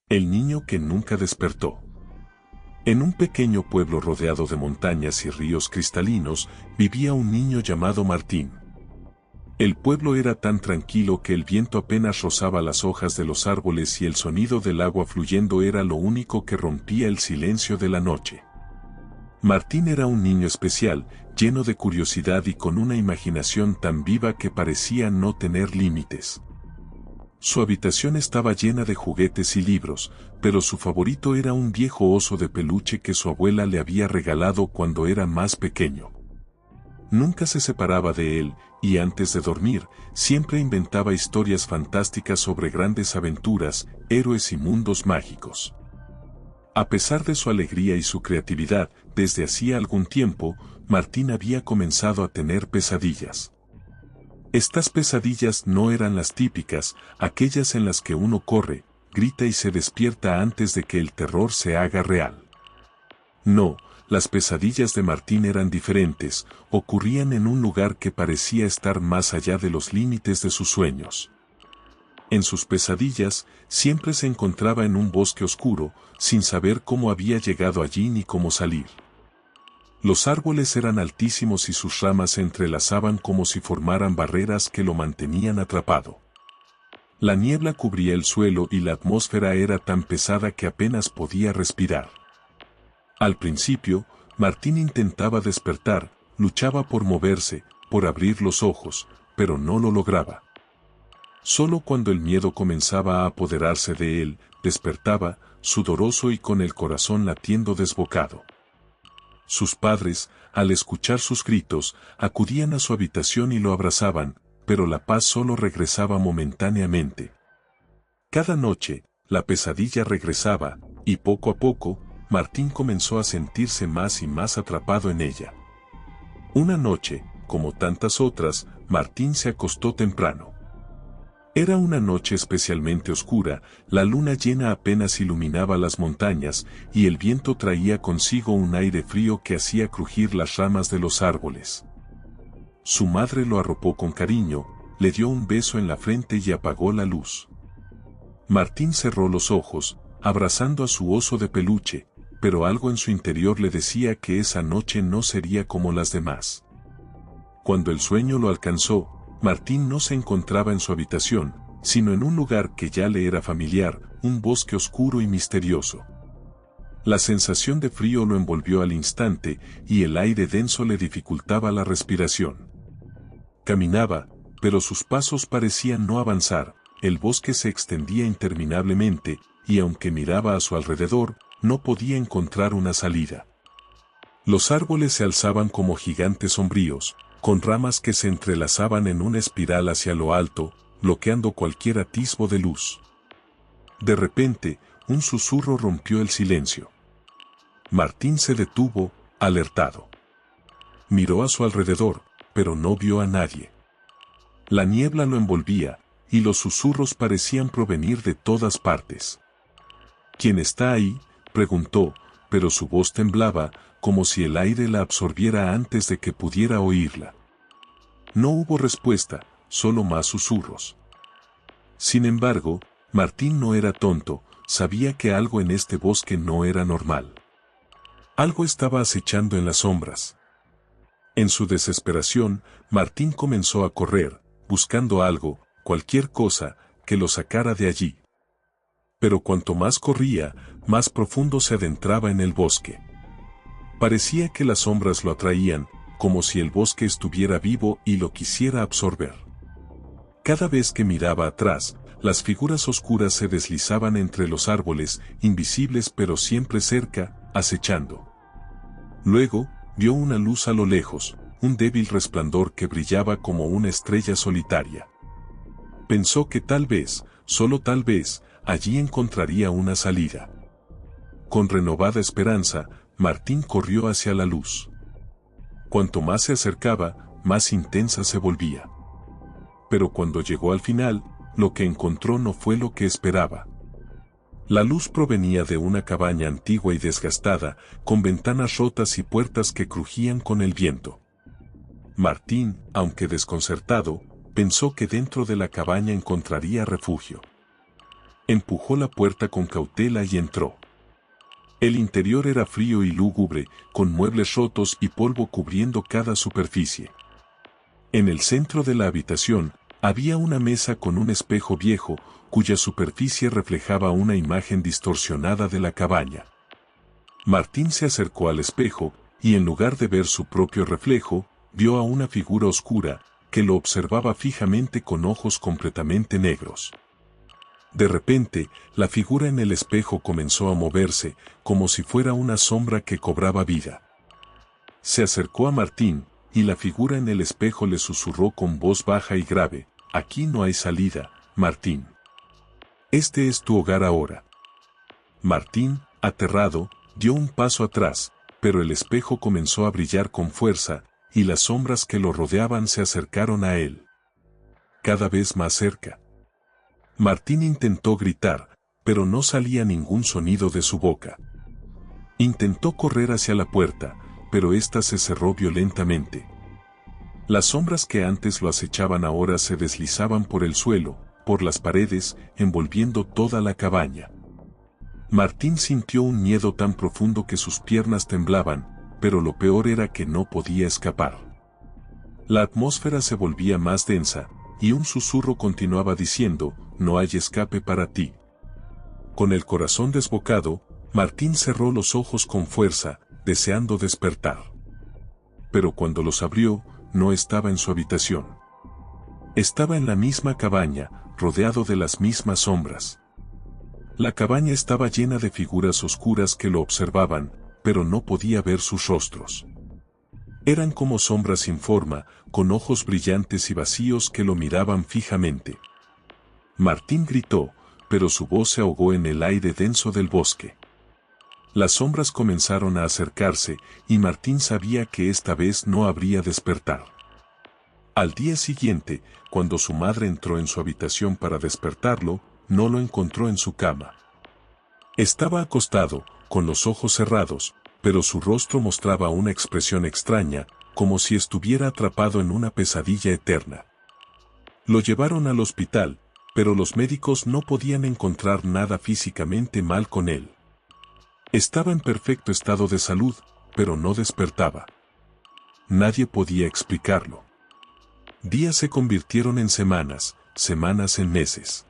El niño que nunca despertó. En un pequeño pueblo rodeado de montañas y ríos cristalinos, vivía un niño llamado Martín. El pueblo era tan tranquilo que el viento apenas rozaba las hojas de los árboles y el sonido del agua fluyendo era lo único que rompía el silencio de la noche. Martín era un niño especial, lleno de curiosidad y con una imaginación tan viva que parecía no tener límites. Su habitación estaba llena de juguetes y libros, pero su favorito era un viejo oso de peluche que su abuela le había regalado cuando era más pequeño. Nunca se separaba de él, y antes de dormir, siempre inventaba historias fantásticas sobre grandes aventuras, héroes y mundos mágicos. A pesar de su alegría y su creatividad, desde hacía algún tiempo, Martín había comenzado a tener pesadillas. Estas pesadillas no eran las típicas, aquellas en las que uno corre, grita y se despierta antes de que el terror se haga real. No, las pesadillas de Martín eran diferentes, ocurrían en un lugar que parecía estar más allá de los límites de sus sueños. En sus pesadillas, siempre se encontraba en un bosque oscuro, sin saber cómo había llegado allí ni cómo salir. Los árboles eran altísimos y sus ramas se entrelazaban como si formaran barreras que lo mantenían atrapado. La niebla cubría el suelo y la atmósfera era tan pesada que apenas podía respirar. Al principio, Martín intentaba despertar, luchaba por moverse, por abrir los ojos, pero no lo lograba. Solo cuando el miedo comenzaba a apoderarse de él, despertaba, sudoroso y con el corazón latiendo desbocado. Sus padres, al escuchar sus gritos, acudían a su habitación y lo abrazaban, pero la paz solo regresaba momentáneamente. Cada noche, la pesadilla regresaba, y poco a poco, Martín comenzó a sentirse más y más atrapado en ella. Una noche, como tantas otras, Martín se acostó temprano. Era una noche especialmente oscura, la luna llena apenas iluminaba las montañas, y el viento traía consigo un aire frío que hacía crujir las ramas de los árboles. Su madre lo arropó con cariño, le dio un beso en la frente y apagó la luz. Martín cerró los ojos, abrazando a su oso de peluche, pero algo en su interior le decía que esa noche no sería como las demás. Cuando el sueño lo alcanzó, Martín no se encontraba en su habitación, sino en un lugar que ya le era familiar, un bosque oscuro y misterioso. La sensación de frío lo envolvió al instante, y el aire denso le dificultaba la respiración. Caminaba, pero sus pasos parecían no avanzar, el bosque se extendía interminablemente, y aunque miraba a su alrededor, no podía encontrar una salida. Los árboles se alzaban como gigantes sombríos, con ramas que se entrelazaban en una espiral hacia lo alto, bloqueando cualquier atisbo de luz. De repente, un susurro rompió el silencio. Martín se detuvo, alertado. Miró a su alrededor, pero no vio a nadie. La niebla lo envolvía, y los susurros parecían provenir de todas partes. ¿Quién está ahí?, preguntó, pero su voz temblaba, como si el aire la absorbiera antes de que pudiera oírla. No hubo respuesta, solo más susurros. Sin embargo, Martín no era tonto, sabía que algo en este bosque no era normal. Algo estaba acechando en las sombras. En su desesperación, Martín comenzó a correr, buscando algo, cualquier cosa, que lo sacara de allí. Pero cuanto más corría, más profundo se adentraba en el bosque. Parecía que las sombras lo atraían, como si el bosque estuviera vivo y lo quisiera absorber. Cada vez que miraba atrás, las figuras oscuras se deslizaban entre los árboles, invisibles pero siempre cerca, acechando. Luego, vio una luz a lo lejos, un débil resplandor que brillaba como una estrella solitaria. Pensó que tal vez, solo tal vez, allí encontraría una salida. Con renovada esperanza, Martín corrió hacia la luz. Cuanto más se acercaba, más intensa se volvía. Pero cuando llegó al final, lo que encontró no fue lo que esperaba. La luz provenía de una cabaña antigua y desgastada, con ventanas rotas y puertas que crujían con el viento. Martín, aunque desconcertado, pensó que dentro de la cabaña encontraría refugio. Empujó la puerta con cautela y entró. El interior era frío y lúgubre, con muebles rotos y polvo cubriendo cada superficie. En el centro de la habitación, había una mesa con un espejo viejo, cuya superficie reflejaba una imagen distorsionada de la cabaña. Martín se acercó al espejo, y en lugar de ver su propio reflejo, vio a una figura oscura, que lo observaba fijamente con ojos completamente negros. De repente, la figura en el espejo comenzó a moverse, como si fuera una sombra que cobraba vida. Se acercó a Martín, y la figura en el espejo le susurró con voz baja y grave: «Aquí no hay salida, Martín. Este es tu hogar ahora». Martín, aterrado, dio un paso atrás, pero el espejo comenzó a brillar con fuerza, y las sombras que lo rodeaban se acercaron a él. Cada vez más cerca. Martín intentó gritar, pero no salía ningún sonido de su boca. Intentó correr hacia la puerta, pero ésta se cerró violentamente. Las sombras que antes lo acechaban ahora se deslizaban por el suelo, por las paredes, envolviendo toda la cabaña. Martín sintió un miedo tan profundo que sus piernas temblaban, pero lo peor era que no podía escapar. La atmósfera se volvía más densa, y un susurro continuaba diciendo: «No hay escape para ti». Con el corazón desbocado, Martín cerró los ojos con fuerza, deseando despertar. Pero cuando los abrió, no estaba en su habitación. Estaba en la misma cabaña, rodeado de las mismas sombras. La cabaña estaba llena de figuras oscuras que lo observaban, pero no podía ver sus rostros. Eran como sombras sin forma, con ojos brillantes y vacíos que lo miraban fijamente. Martín gritó, pero su voz se ahogó en el aire denso del bosque. Las sombras comenzaron a acercarse, y Martín sabía que esta vez no habría despertar. Al día siguiente, cuando su madre entró en su habitación para despertarlo, no lo encontró en su cama. Estaba acostado, con los ojos cerrados, pero su rostro mostraba una expresión extraña, como si estuviera atrapado en una pesadilla eterna. Lo llevaron al hospital, pero los médicos no podían encontrar nada físicamente mal con él. Estaba en perfecto estado de salud, pero no despertaba. Nadie podía explicarlo. Días se convirtieron en semanas, semanas en meses.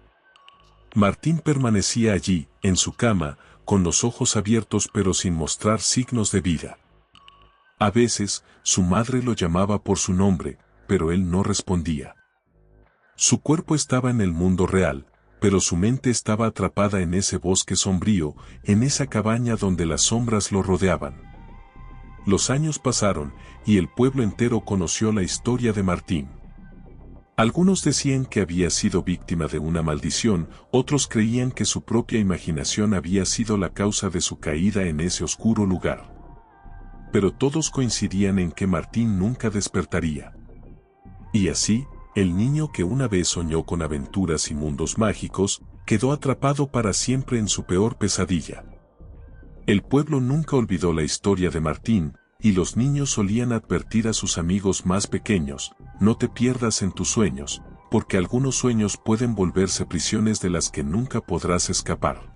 Martín permanecía allí, en su cama, con los ojos abiertos pero sin mostrar signos de vida. A veces, su madre lo llamaba por su nombre, pero él no respondía. Su cuerpo estaba en el mundo real, pero su mente estaba atrapada en ese bosque sombrío, en esa cabaña donde las sombras lo rodeaban. Los años pasaron, y el pueblo entero conoció la historia de Martín. Algunos decían que había sido víctima de una maldición, otros creían que su propia imaginación había sido la causa de su caída en ese oscuro lugar. Pero todos coincidían en que Martín nunca despertaría. Y así, el niño que una vez soñó con aventuras y mundos mágicos, quedó atrapado para siempre en su peor pesadilla. El pueblo nunca olvidó la historia de Martín, y los niños solían advertir a sus amigos más pequeños: no te pierdas en tus sueños, porque algunos sueños pueden volverse prisiones de las que nunca podrás escapar.